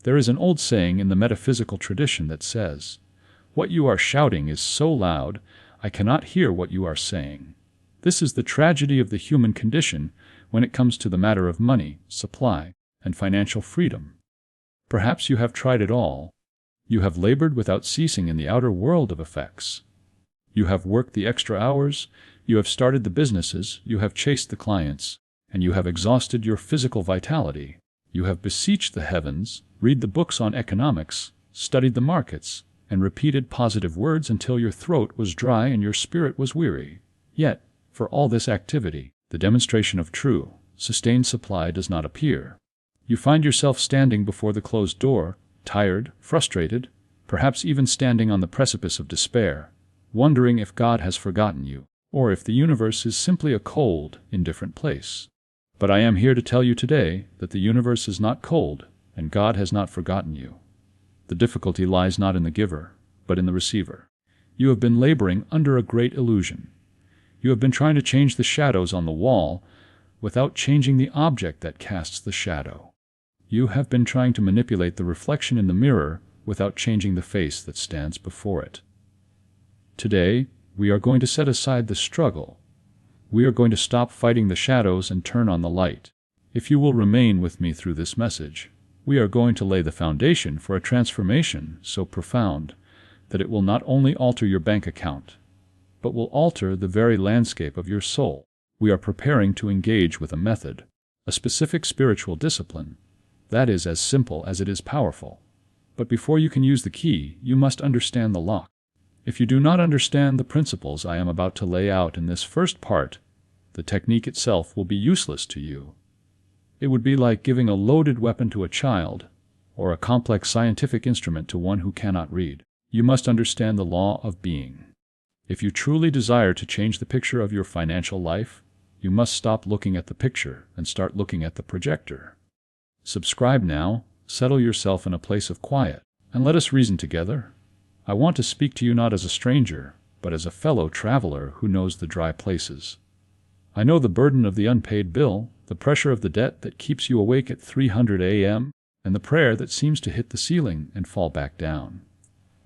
There is an old saying in the metaphysical tradition that says, "What you are shouting is so loud, I cannot hear what you are saying." This is the tragedy of the human condition when it comes to the matter of money, supply, and financial freedom. Perhaps you have tried it all. You have labored without ceasing in the outer world of effects. You have worked the extra hours, you have started the businesses, you have chased the clients, and you have exhausted your physical vitality. You have beseeched the heavens, read the books on economics, studied the markets, and repeated positive words until your throat was dry and your spirit was weary. Yet, for all this activity, the demonstration of true, sustained supply does not appear. You find yourself standing before the closed door, tired, frustrated, perhaps even standing on the precipice of despair, wondering if God has forgotten you, or if the universe is simply a cold, indifferent place. But I am here to tell you today that the universe is not cold, and God has not forgotten you. The difficulty lies not in the giver, but in the receiver. You have been laboring under a great illusion. You have been trying to change the shadows on the wall without changing the object that casts the shadow. You have been trying to manipulate the reflection in the mirror without changing the face that stands before it. Today, we are going to set aside the struggle. We are going to stop fighting the shadows and turn on the light. If you will remain with me through this message, we are going to lay the foundation for a transformation so profound that it will not only alter your bank account, but will alter the very landscape of your soul. We are preparing to engage with a method, a specific spiritual discipline, that is as simple as it is powerful. But before you can use the key, you must understand the lock. If you do not understand the principles I am about to lay out in this first part, the technique itself will be useless to you. It would be like giving a loaded weapon to a child, or a complex scientific instrument to one who cannot read. You must understand the law of being. If you truly desire to change the picture of your financial life, you must stop looking at the picture and start looking at the projector. Subscribe now, settle yourself in a place of quiet, and let us reason together. I want to speak to you not as a stranger, but as a fellow traveler who knows the dry places. I know the burden of the unpaid bill, the pressure of the debt that keeps you awake at 300 a.m., and the prayer that seems to hit the ceiling and fall back down.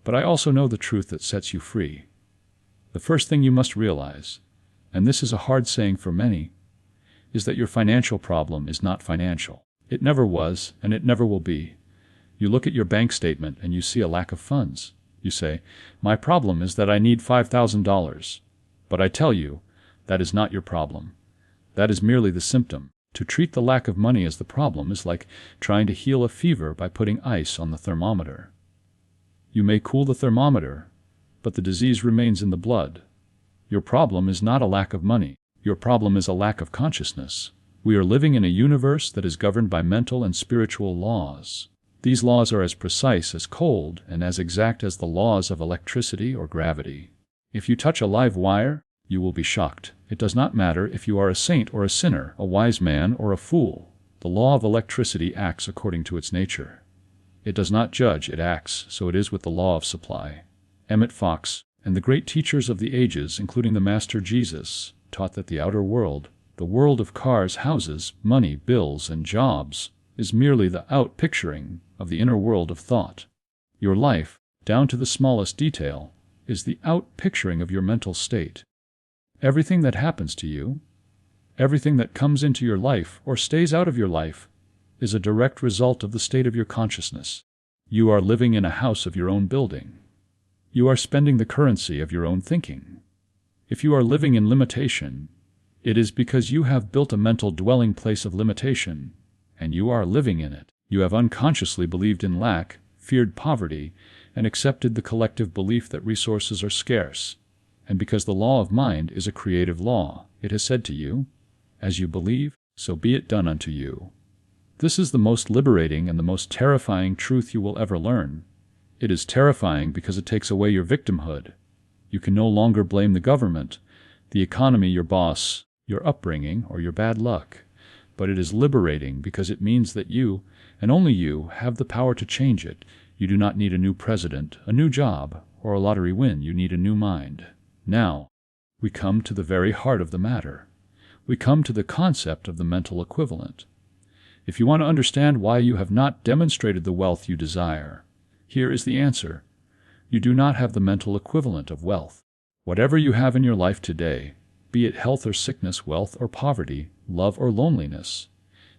But I also know the truth that sets you free. The first thing you must realize, and this is a hard saying for many, is that your financial problem is not financial. It never was, and it never will be. You look at your bank statement and you see a lack of funds. You say, "My problem is that I need $5,000. But I tell you, that is not your problem. That is merely the symptom. To treat the lack of money as the problem is like trying to heal a fever by putting ice on the thermometer. You may cool the thermometer, but the disease remains in the blood. Your problem is not a lack of money. Your problem is a lack of consciousness. We are living in a universe that is governed by mental and spiritual laws. These laws are as precise as cold and as exact as the laws of electricity or gravity. If you touch a live wire, you will be shocked. It does not matter if you are a saint or a sinner, a wise man or a fool. The law of electricity acts according to its nature. It does not judge, it acts, so it is with the law of supply. Emmet Fox and the great teachers of the ages, including the Master Jesus, taught that the outer world, the world of cars, houses, money, bills, and jobs, is merely the out-picturing of the inner world of thought. Your life, down to the smallest detail, is the out-picturing of your mental state. Everything that happens to you, everything that comes into your life or stays out of your life, is a direct result of the state of your consciousness. You are living in a house of your own building. You are spending the currency of your own thinking. If you are living in limitation, it is because you have built a mental dwelling place of limitation, and you are living in it. You have unconsciously believed in lack, feared poverty, and accepted the collective belief that resources are scarce. And because the law of mind is a creative law, it has said to you, "As you believe, so be it done unto you." This is the most liberating and the most terrifying truth you will ever learn. It is terrifying because it takes away your victimhood. You can no longer blame the government, the economy, your boss, your upbringing, or your bad luck. But it is liberating because it means that you, and only you, have the power to change it. You do not need a new president, a new job, or a lottery win. You need a new mind. Now, we come to the very heart of the matter. We come to the concept of the mental equivalent. If you want to understand why you have not demonstrated the wealth you desire, here is the answer. You do not have the mental equivalent of wealth. Whatever you have in your life today, be it health or sickness, wealth or poverty, love or loneliness,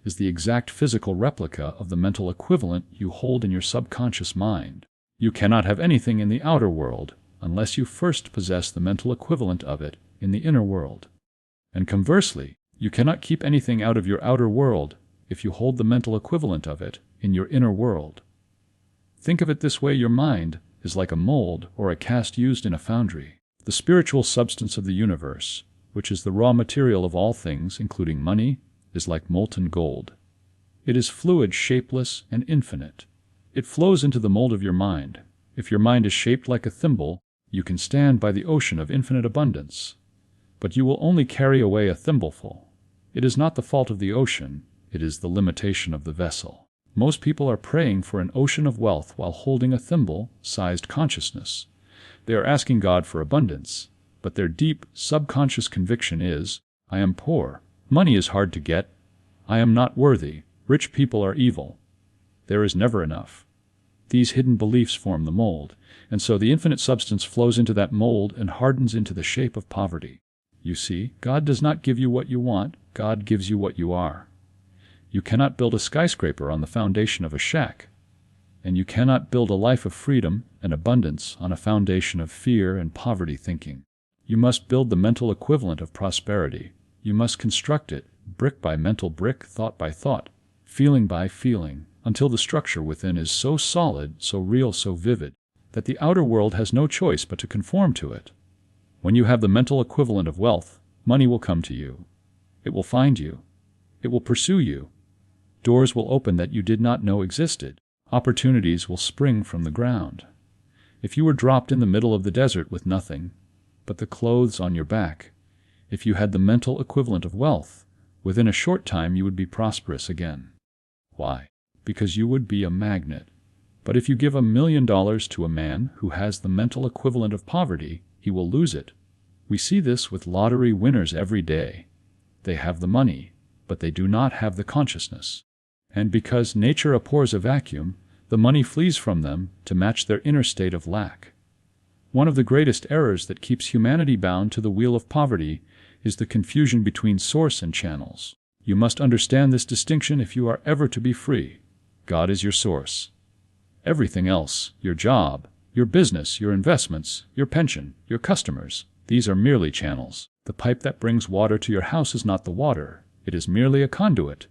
is the exact physical replica of the mental equivalent you hold in your subconscious mind. You cannot have anything in the outer world unless you first possess the mental equivalent of it in the inner world. And conversely, you cannot keep anything out of your outer world if you hold the mental equivalent of it in your inner world. Think of it this way: your mind is like a mold or a cast used in a foundry. The spiritual substance of the universe, which is the raw material of all things, including money, is like molten gold. It is fluid, shapeless, and infinite. It flows into the mold of your mind. If your mind is shaped like a thimble, you can stand by the ocean of infinite abundance. But you will only carry away a thimbleful. It is not the fault of the ocean, it is the limitation of the vessel. Most people are praying for an ocean of wealth while holding a thimble-sized consciousness. They are asking God for abundance, but their deep, subconscious conviction is, I am poor, money is hard to get, I am not worthy, rich people are evil, there is never enough. These hidden beliefs form the mold, and so the infinite substance flows into that mold and hardens into the shape of poverty. You see, God does not give you what you want, God gives you what you are. You cannot build a skyscraper on the foundation of a shack, and you cannot build a life of freedom and abundance on a foundation of fear and poverty thinking. You must build the mental equivalent of prosperity. You must construct it, brick by mental brick, thought by thought, feeling by feeling, until the structure within is so solid, so real, so vivid, that the outer world has no choice but to conform to it. When you have the mental equivalent of wealth, money will come to you. It will find you. It will pursue you. Doors will open that you did not know existed. Opportunities will spring from the ground. If you were dropped in the middle of the desert with nothing but the clothes on your back, if you had the mental equivalent of wealth, within a short time you would be prosperous again. Why? Because you would be a magnet. But if you give $1 million to a man who has the mental equivalent of poverty, he will lose it. We see this with lottery winners every day. They have the money, but they do not have the consciousness. And because nature abhors a vacuum, the money flees from them to match their inner state of lack. One of the greatest errors that keeps humanity bound to the wheel of poverty is the confusion between source and channels. You must understand this distinction if you are ever to be free. God is your source. Everything else, your job, your business, your investments, your pension, your customers, these are merely channels. The pipe that brings water to your house is not the water. It is merely a conduit.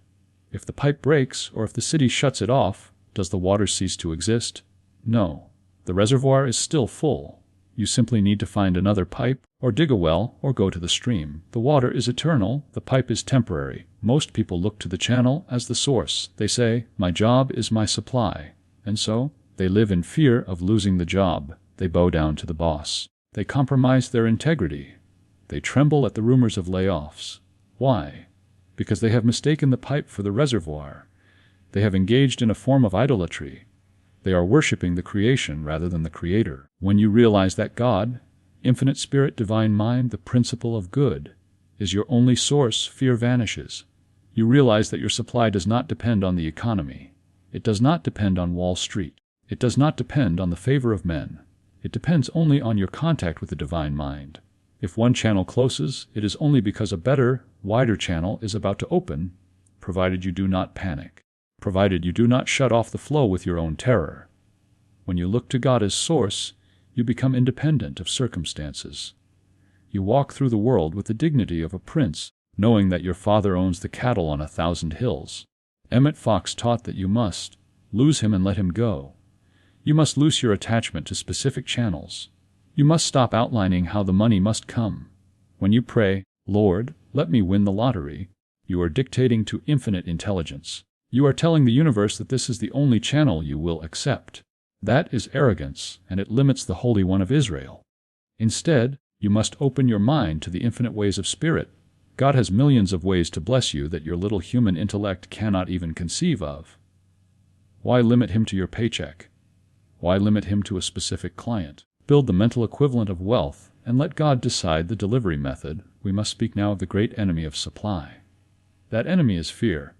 If the pipe breaks, or if the city shuts it off, does the water cease to exist? No. The reservoir is still full. You simply need to find another pipe, or dig a well, or go to the stream. The water is eternal, the pipe is temporary. Most people look to the channel as the source. They say, my job is my supply. And so, they live in fear of losing the job. They bow down to the boss. They compromise their integrity. They tremble at the rumors of layoffs. Why? Because they have mistaken the pipe for the reservoir. They have engaged in a form of idolatry. They are worshiping the creation rather than the Creator. When you realize that God, infinite spirit, divine mind, the principle of good, is your only source, fear vanishes. You realize that your supply does not depend on the economy. It does not depend on Wall Street. It does not depend on the favor of men. It depends only on your contact with the divine mind. If one channel closes, it is only because a better, wider channel is about to open, provided you do not panic, provided you do not shut off the flow with your own terror. When you look to God as source, you become independent of circumstances. You walk through the world with the dignity of a prince, knowing that your Father owns the cattle on 1,000 hills. Emmet Fox taught that you must lose him and let him go. You must loose your attachment to specific channels. You must stop outlining how the money must come. When you pray, Lord, let me win the lottery, you are dictating to infinite intelligence. You are telling the universe that this is the only channel you will accept. That is arrogance, and it limits the Holy One of Israel. Instead, you must open your mind to the infinite ways of spirit. God has millions of ways to bless you that your little human intellect cannot even conceive of. Why limit him to your paycheck? Why limit him to a specific client? Build the mental equivalent of wealth, and let God decide the delivery method. We must speak now of the great enemy of supply. That enemy is fear.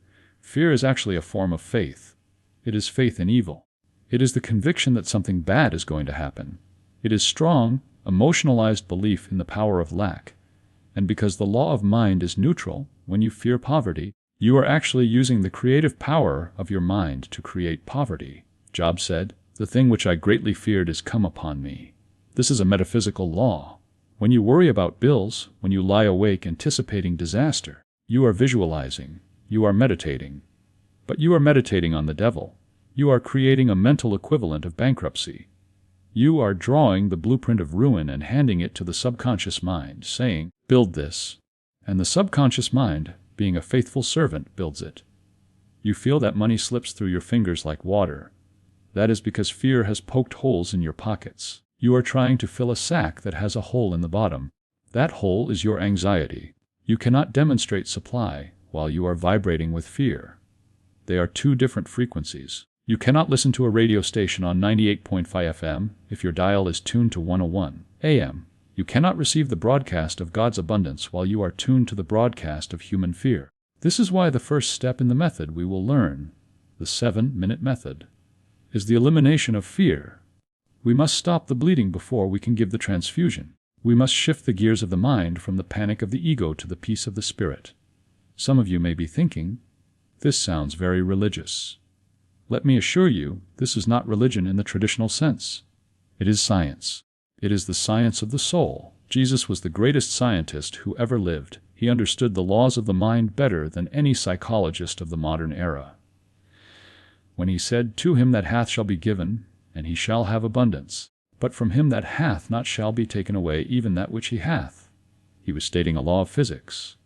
Fear is actually a form of faith. It is faith in evil. It is the conviction that something bad is going to happen. It is strong, emotionalized belief in the power of lack. And because the law of mind is neutral, when you fear poverty, you are actually using the creative power of your mind to create poverty. Job said, "The thing which I greatly feared is come upon me." This is a metaphysical law. When you worry about bills, when you lie awake anticipating disaster, you are visualizing, you are meditating. But you are meditating on the devil. You are creating a mental equivalent of bankruptcy. You are drawing the blueprint of ruin and handing it to the subconscious mind, saying, "Build this." And the subconscious mind, being a faithful servant, builds it. You feel that money slips through your fingers like water. That is because fear has poked holes in your pockets. You are trying to fill a sack that has a hole in the bottom. That hole is your anxiety. You cannot demonstrate supply while you are vibrating with fear. They are two different frequencies. You cannot listen to a radio station on 98.5 FM if your dial is tuned to 101 AM. You cannot receive the broadcast of God's abundance while you are tuned to the broadcast of human fear. This is why the first step in the method we will learn, the 7-minute method, is the elimination of fear. We must stop the bleeding before we can give the transfusion. We must shift the gears of the mind from the panic of the ego to the peace of the spirit. Some of you may be thinking, this sounds very religious. Let me assure you, this is not religion in the traditional sense. It is science. It is the science of the soul. Jesus was the greatest scientist who ever lived. He understood the laws of the mind better than any psychologist of the modern era. When he said, "To him that hath shall be given, and he shall have abundance. But from him that hath not shall be taken away even that which he hath," he was stating a law of physics.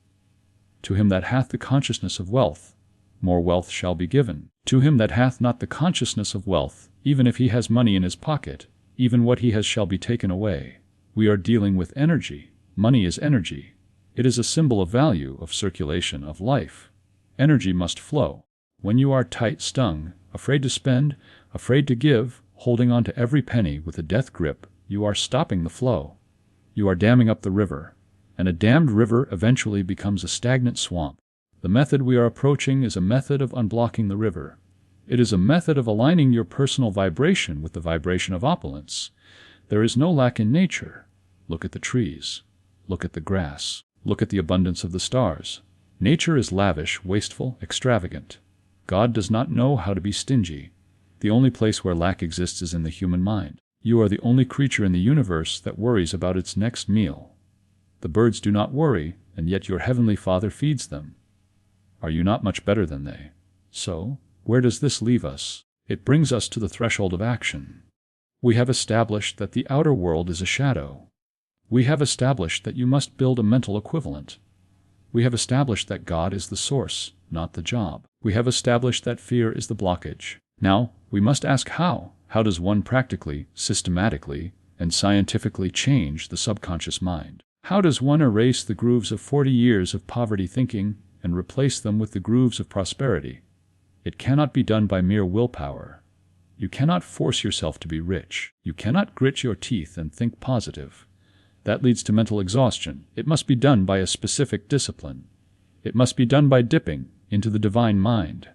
To him that hath the consciousness of wealth, more wealth shall be given. To him that hath not the consciousness of wealth, even if he has money in his pocket, even what he has shall be taken away. We are dealing with energy. Money is energy. It is a symbol of value, of circulation, of life. Energy must flow. When you are tight-stung, afraid to spend, afraid to give, holding on to every penny with a death grip, you are stopping the flow. You are damming up the river, and a dammed river eventually becomes a stagnant swamp. The method we are approaching is a method of unblocking the river. It is a method of aligning your personal vibration with the vibration of opulence. There is no lack in nature. Look at the trees. Look at the grass. Look at the abundance of the stars. Nature is lavish, wasteful, extravagant. God does not know how to be stingy. The only place where lack exists is in the human mind. You are the only creature in the universe that worries about its next meal. The birds do not worry, and yet your heavenly Father feeds them. Are you not much better than they? So, where does this leave us? It brings us to the threshold of action. We have established that the outer world is a shadow. We have established that you must build a mental equivalent. We have established that God is the source, not the job. We have established that fear is the blockage. Now, we must ask how. How does one practically, systematically, and scientifically change the subconscious mind? How does one erase the grooves of 40 years of poverty thinking and replace them with the grooves of prosperity? It cannot be done by mere willpower. You cannot force yourself to be rich. You cannot grit your teeth and think positive. That leads to mental exhaustion. It must be done by a specific discipline. It must be done by dipping into the divine mind.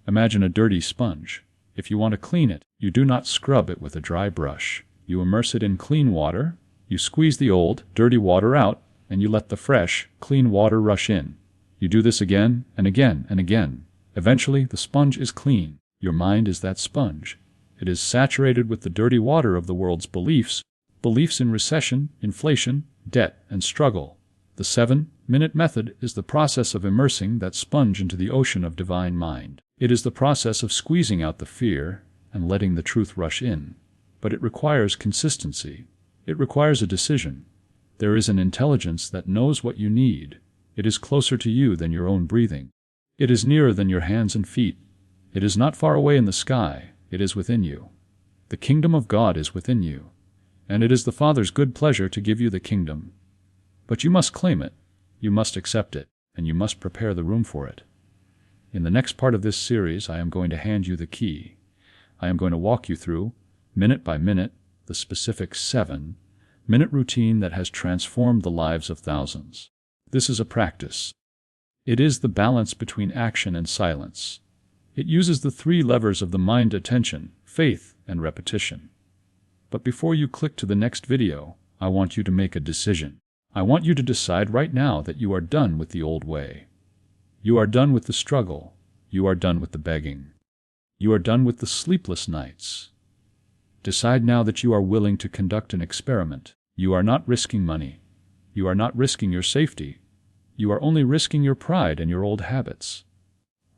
Imagine a dirty sponge. If you want to clean it, you do not scrub it with a dry brush. You immerse it in clean water, you squeeze the old, dirty water out, and you let the fresh, clean water rush in. You do this again and again and again. Eventually, the sponge is clean. Your mind is that sponge. It is saturated with the dirty water of the world's beliefs in recession, inflation, debt, and struggle. The 7-minute method is the process of immersing that sponge into the ocean of divine mind. It is the process of squeezing out the fear and letting the truth rush in. But it requires consistency. It requires a decision. There is an intelligence that knows what you need. It is closer to you than your own breathing. It is nearer than your hands and feet. It is not far away in the sky. It is within you. The kingdom of God is within you, and it is the Father's good pleasure to give you the kingdom. But you must claim it, you must accept it, and you must prepare the room for it. In the next part of this series, I am going to hand you the key. I am going to walk you through, minute by minute, the specific 7-minute routine that has transformed the lives of thousands. This is a practice. It is the balance between action and silence. It uses the three levers of the mind: attention, faith, and repetition. But before you click to the next video, I want you to make a decision. I want you to decide right now that you are done with the old way. You are done with the struggle. You are done with the begging. You are done with the sleepless nights. Decide now that you are willing to conduct an experiment. You are not risking money. You are not risking your safety. You are only risking your pride and your old habits.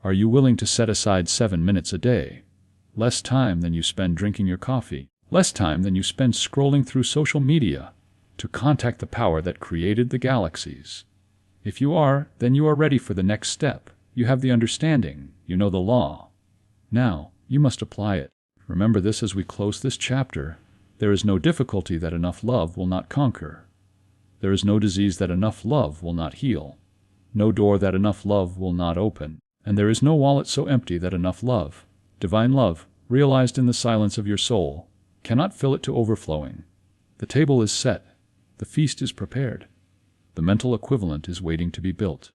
Are you willing to set aside 7 minutes a day? Less time than you spend drinking your coffee. Less time than you spend scrolling through social media to contact the power that created the galaxies. If you are, then you are ready for the next step. You have the understanding. You know the law. Now, you must apply it. Remember this as we close this chapter. There is no difficulty that enough love will not conquer. There is no disease that enough love will not heal. No door that enough love will not open. And there is no wallet so empty that enough love, divine love, realized in the silence of your soul, cannot fill it to overflowing. The table is set. The feast is prepared. The mental equivalent is waiting to be built.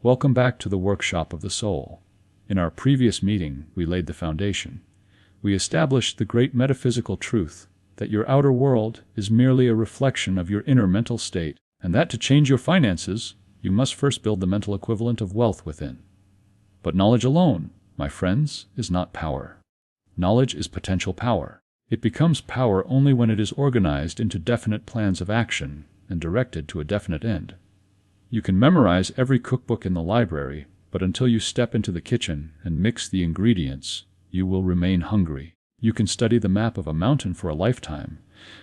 Welcome back to the workshop of the soul. In our previous meeting, we laid the foundation. We established the great metaphysical truth that your outer world is merely a reflection of your inner mental state, and that to change your finances, you must first build the mental equivalent of wealth within. But knowledge alone, my friends, is not power. Knowledge is potential power. It becomes power only when it is organized into definite plans of action and directed to a definite end. You can memorize every cookbook in the library, but until you step into the kitchen and mix the ingredients, you will remain hungry. You can study the map of a mountain for a lifetime,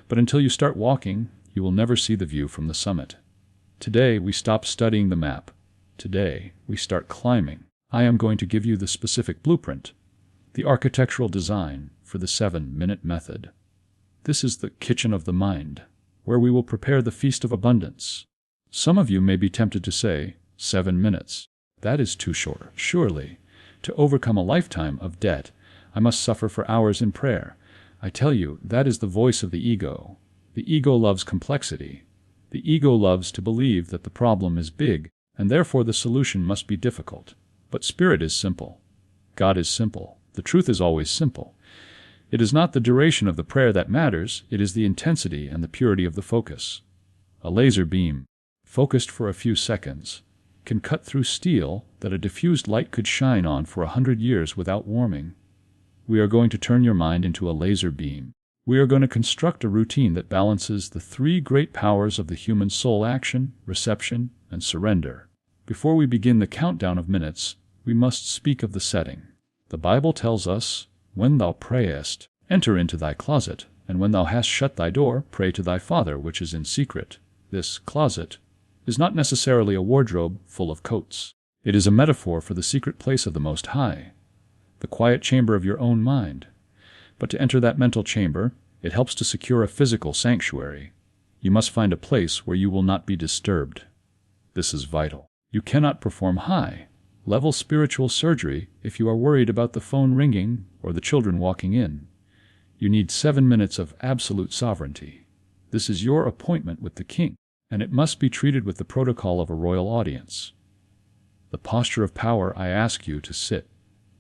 but until you start walking, you will never see the view from the summit. Today, we stop studying the map. Today, we start climbing. I am going to give you the specific blueprint, the architectural design for the 7-minute method. This is the kitchen of the mind, where we will prepare the feast of abundance. Some of you may be tempted to say, 7 minutes. That is too short. Surely, to overcome a lifetime of debt, I must suffer for hours in prayer. I tell you, that is the voice of the ego. The ego loves complexity. The ego loves to believe that the problem is big, and therefore the solution must be difficult. But spirit is simple. God is simple. The truth is always simple. It is not the duration of the prayer that matters, it is the intensity and the purity of the focus. A laser beam, focused for a few seconds, can cut through steel that a diffused light could shine on for 100 years without warming. We are going to turn your mind into a laser beam. We are going to construct a routine that balances the three great powers of the human soul: action, reception, and surrender. Before we begin the countdown of minutes, we must speak of the setting. The Bible tells us, "When thou prayest, enter into thy closet, and when thou hast shut thy door, pray to thy Father which is in secret." This closet is not necessarily a wardrobe full of coats. It is a metaphor for the secret place of the Most High, the quiet chamber of your own mind. But to enter that mental chamber, it helps to secure a physical sanctuary. You must find a place where you will not be disturbed. This is vital. You cannot perform high-level spiritual surgery if you are worried about the phone ringing or the children walking in. You need 7 minutes of absolute sovereignty. This is your appointment with the king, and it must be treated with the protocol of a royal audience. The posture of power I ask you to sit.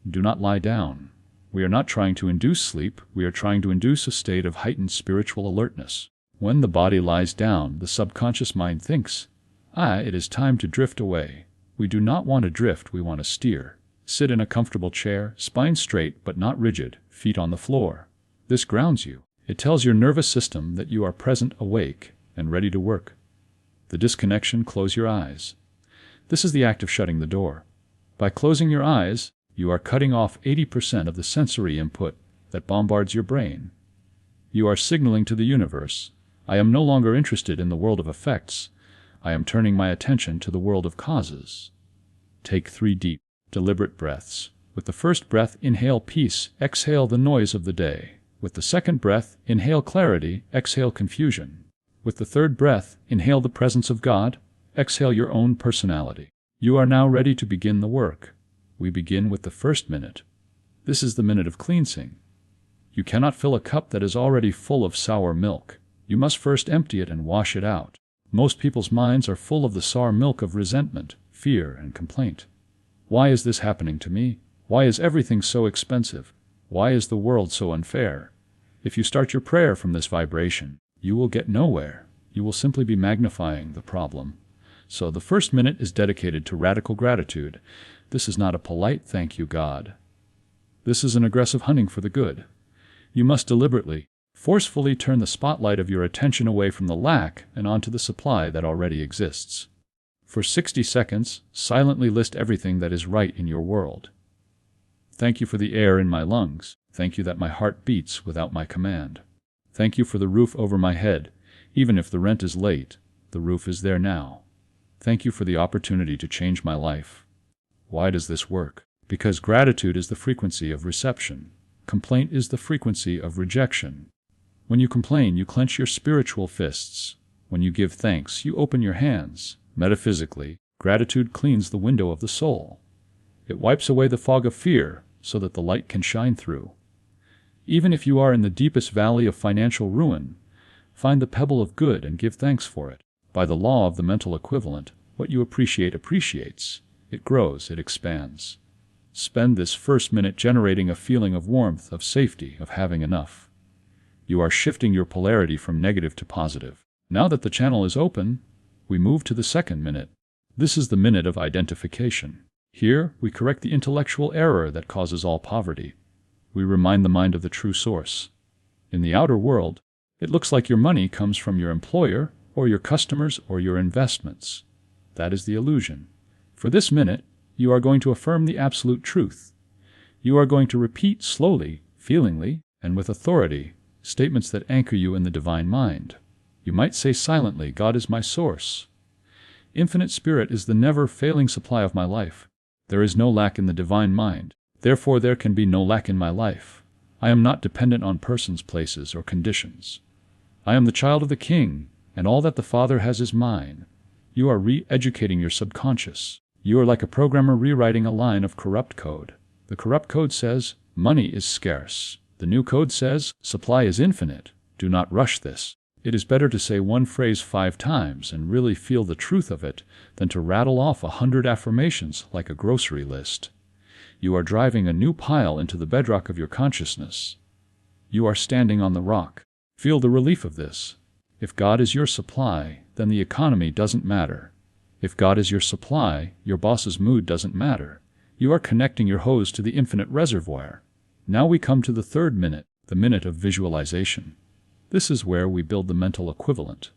Do not lie down. We are not trying to induce sleep, we are trying to induce a state of heightened spiritual alertness. When the body lies down, the subconscious mind thinks, it is time to drift away. We do not want to drift, we want to steer. Sit in a comfortable chair, spine straight but not rigid, feet on the floor. This grounds you. It tells your nervous system that you are present, awake, and ready to work. The disconnection: close your eyes. This is the act of shutting the door. By closing your eyes, you are cutting off 80% of the sensory input that bombards your brain. You are signaling to the universe, I am no longer interested in the world of effects. I am turning my attention to the world of causes. Take 3 deep, deliberate breaths. With the first breath, inhale peace, exhale the noise of the day. With the second breath, inhale clarity, exhale confusion. With the third breath, inhale the presence of God, exhale your own personality. You are now ready to begin the work. We begin with the first minute. This is the minute of cleansing. You cannot fill a cup that is already full of sour milk. You must first empty it and wash it out. Most people's minds are full of the sour milk of resentment, fear, and complaint. Why is this happening to me? Why is everything so expensive? Why is the world so unfair? If you start your prayer from this vibration, you will get nowhere. You will simply be magnifying the problem. So the first minute is dedicated to radical gratitude. This is not a polite thank you, God. This is an aggressive hunting for the good. You must deliberately, forcefully turn the spotlight of your attention away from the lack and onto the supply that already exists. For 60 seconds, silently list everything that is right in your world. Thank you for the air in my lungs. Thank you that my heart beats without my command. Thank you for the roof over my head. Even if the rent is late, the roof is there now. Thank you for the opportunity to change my life. Why does this work? Because gratitude is the frequency of reception. Complaint is the frequency of rejection. When you complain, you clench your spiritual fists. When you give thanks, you open your hands. Metaphysically, gratitude cleans the window of the soul. It wipes away the fog of fear so that the light can shine through. Even if you are in the deepest valley of financial ruin, find the pebble of good and give thanks for it. By the law of the mental equivalent, what you appreciate appreciates. It grows, it expands. Spend this first minute generating a feeling of warmth, of safety, of having enough. You are shifting your polarity from negative to positive. Now that the channel is open, we move to the second minute. This is the minute of identification. Here, we correct the intellectual error that causes all poverty. We remind the mind of the true source. In the outer world, it looks like your money comes from your employer, or your customers, or your investments. That is the illusion. For this minute, you are going to affirm the absolute truth. You are going to repeat slowly, feelingly, and with authority, statements that anchor you in the divine mind. You might say silently, God is my source. Infinite Spirit is the never-failing supply of my life. There is no lack in the divine mind. Therefore there can be no lack in my life. I am not dependent on persons, places, or conditions. I am the child of the King, and all that the Father has is mine. You are re-educating your subconscious. You are like a programmer rewriting a line of corrupt code. The corrupt code says, money is scarce. The new code says, supply is infinite. Do not rush this. It is better to say one phrase 5 times and really feel the truth of it than to rattle off 100 affirmations like a grocery list. You are driving a new pile into the bedrock of your consciousness. You are standing on the rock. Feel the relief of this. If God is your supply, then the economy doesn't matter. If God is your supply, your boss's mood doesn't matter. You are connecting your hose to the infinite reservoir. Now we come to the third minute, the minute of visualization. This is where we build the mental equivalent.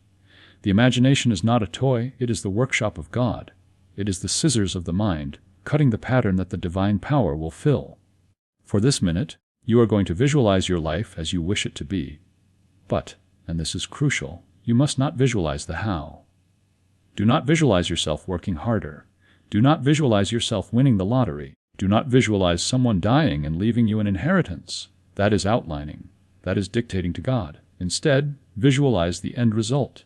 The imagination is not a toy, it is the workshop of God. It is the scissors of the mind, cutting the pattern that the divine power will fill. For this minute, you are going to visualize your life as you wish it to be. But, and this is crucial, you must not visualize the how. Do not visualize yourself working harder. Do not visualize yourself winning the lottery. Do not visualize someone dying and leaving you an inheritance. That is outlining. That is dictating to God. Instead, visualize the end result.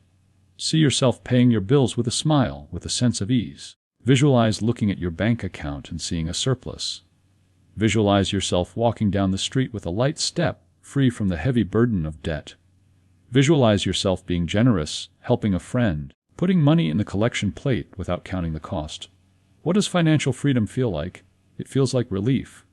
See yourself paying your bills with a smile, with a sense of ease. Visualize looking at your bank account and seeing a surplus. Visualize yourself walking down the street with a light step, free from the heavy burden of debt. Visualize yourself being generous, helping a friend, putting money in the collection plate without counting the cost. What does financial freedom feel like? It feels like relief.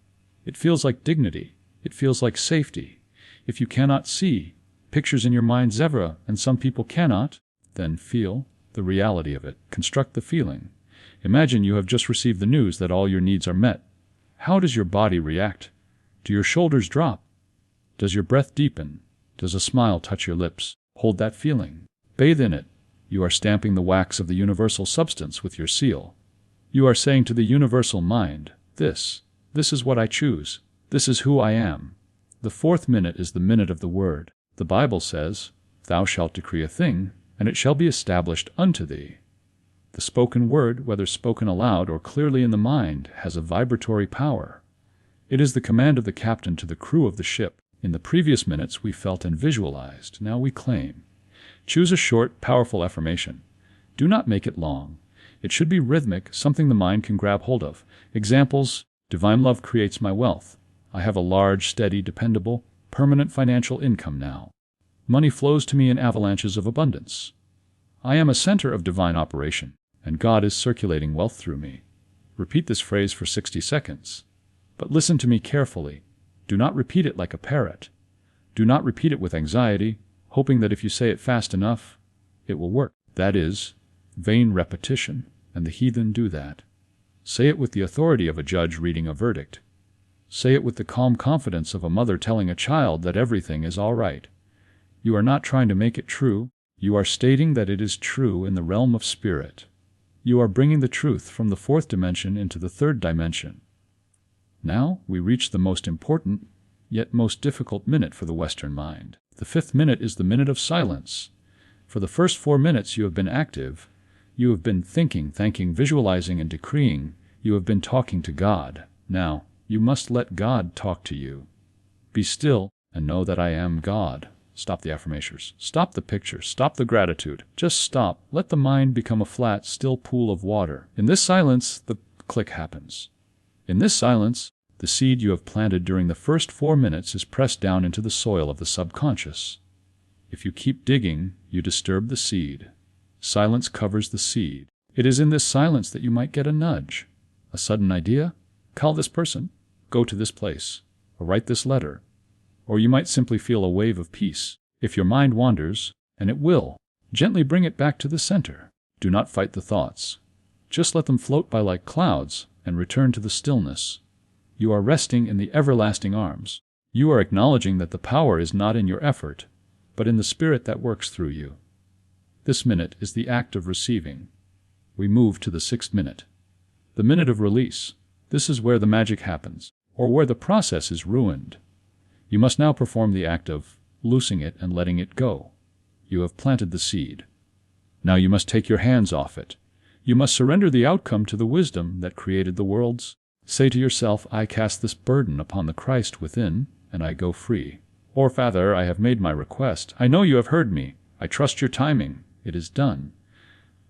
It feels like dignity. It feels like safety. If you cannot see pictures in your mind, Zevra, and some people cannot, then feel the reality of it. Construct the feeling. Imagine you have just received the news that all your needs are met. How does your body react? Do your shoulders drop? Does your breath deepen? Does a smile touch your lips? Hold that feeling. Bathe in it. You are stamping the wax of the universal substance with your seal. You are saying to the universal mind, this is what I choose. This is who I am. The fourth minute is the minute of the word. The Bible says, Thou shalt decree a thing, and it shall be established unto thee. The spoken word, whether spoken aloud or clearly in the mind, has a vibratory power. It is the command of the captain to the crew of the ship. In the previous minutes we felt and visualized. Now we claim. Choose a short, powerful affirmation. Do not make it long. It should be rhythmic, something the mind can grab hold of. Examples: divine love creates my wealth. I have a large, steady, dependable, permanent financial income now. Money flows to me in avalanches of abundance. I am a center of divine operation. and God is circulating wealth through me. Repeat this phrase for 60 seconds. But listen to me carefully. Do not repeat it like a parrot. Do not repeat it with anxiety, hoping that if you say it fast enough, it will work. That is vain repetition, and the heathen do that. Say it with the authority of a judge reading a verdict. Say it with the calm confidence of a mother telling a child that everything is all right. You are not trying to make it true. You are stating that it is true in the realm of spirit. You are bringing the truth from the fourth dimension into the third dimension. Now we reach the most important, yet most difficult minute for the Western mind. The fifth minute is the minute of silence. For the first 4 minutes you have been active. You have been thinking, thanking, visualizing, and decreeing. You have been talking to God. Now, you must let God talk to you. Be still and know that I am God. Stop the affirmations. Stop the picture. Stop the gratitude. Just stop. Let the mind become a flat, still pool of water. In this silence, the click happens. In this silence, the seed you have planted during the first 4 minutes is pressed down into the soil of the subconscious. If you keep digging, you disturb the seed. Silence covers the seed. It is in this silence that you might get a nudge, a sudden idea. Call this person, go to this place, or write this letter. Or you might simply feel a wave of peace. If your mind wanders, and it will, gently bring it back to the center. Do not fight the thoughts. Just let them float by like clouds and return to the stillness. You are resting in the everlasting arms. You are acknowledging that the power is not in your effort, but in the spirit that works through you. This minute is the act of receiving. We move to the 6th minute. The minute of release. This is where the magic happens, or where the process is ruined. You must now perform the act of loosing it and letting it go. You have planted the seed. Now you must take your hands off it. You must surrender the outcome to the wisdom that created the worlds. Say to yourself, I cast this burden upon the Christ within, and I go free. Or, Father, I have made my request. I know you have heard me. I trust your timing. It is done.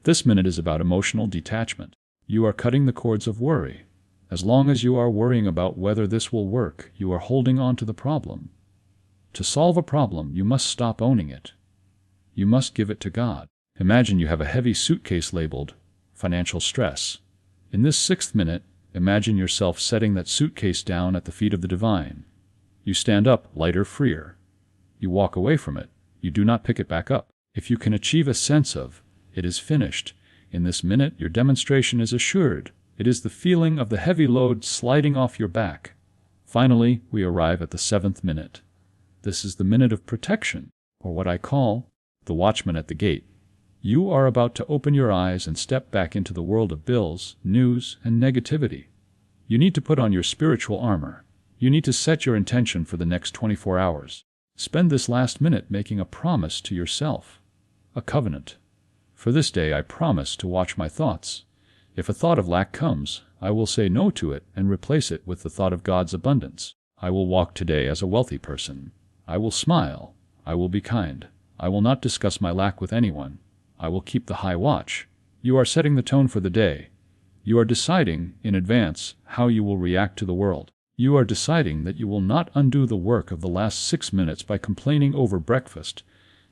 This minute is about emotional detachment. You are cutting the cords of worry. As long as you are worrying about whether this will work, you are holding on to the problem. To solve a problem, you must stop owning it. You must give it to God. Imagine you have a heavy suitcase labeled financial stress. In this 6th minute, imagine yourself setting that suitcase down at the feet of the divine. You stand up, lighter, freer. You walk away from it. You do not pick it back up. If you can achieve a sense of, it is finished, in this minute your demonstration is assured. It is the feeling of the heavy load sliding off your back. Finally, we arrive at the 7th minute. This is the minute of protection, or what I call the watchman at the gate. You are about to open your eyes and step back into the world of bills, news, and negativity. You need to put on your spiritual armor. You need to set your intention for the next 24 hours. Spend this last minute making a promise to yourself, a covenant. For this day I promise to watch my thoughts. If a thought of lack comes, I will say no to it and replace it with the thought of God's abundance. I will walk today as a wealthy person. I will smile. I will be kind. I will not discuss my lack with anyone. I will keep the high watch. You are setting the tone for the day. You are deciding in advance how you will react to the world. You are deciding that you will not undo the work of the last 6 minutes by complaining over breakfast.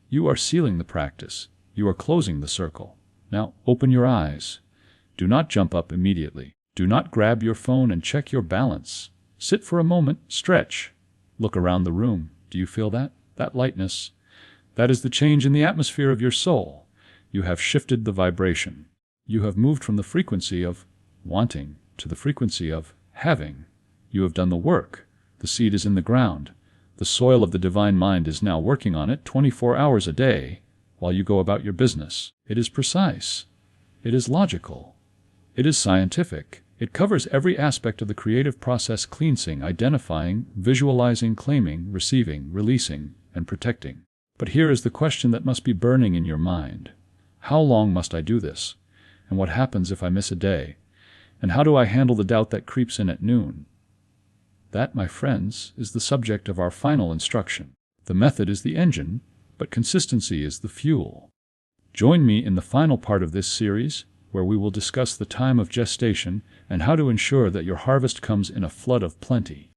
You are sealing the practice. You are closing the circle. Now open your eyes. Do not jump up immediately. Do not grab your phone and check your balance. Sit for a moment, stretch. Look around the room. Do you feel that? That lightness? That is the change in the atmosphere of your soul. You have shifted the vibration. You have moved from the frequency of wanting to the frequency of having. You have done the work. The seed is in the ground. The soil of the divine mind is now working on it 24 hours a day while you go about your business. It is precise. It is logical. It is scientific. It covers every aspect of the creative process: cleansing, identifying, visualizing, claiming, receiving, releasing, and protecting. But here is the question that must be burning in your mind. How long must I do this? And what happens if I miss a day? And how do I handle the doubt that creeps in at noon? That, my friends, is the subject of our final instruction. The method is the engine, but consistency is the fuel. Join me in the final part of this series, where we will discuss the time of gestation and how to ensure that your harvest comes in a flood of plenty.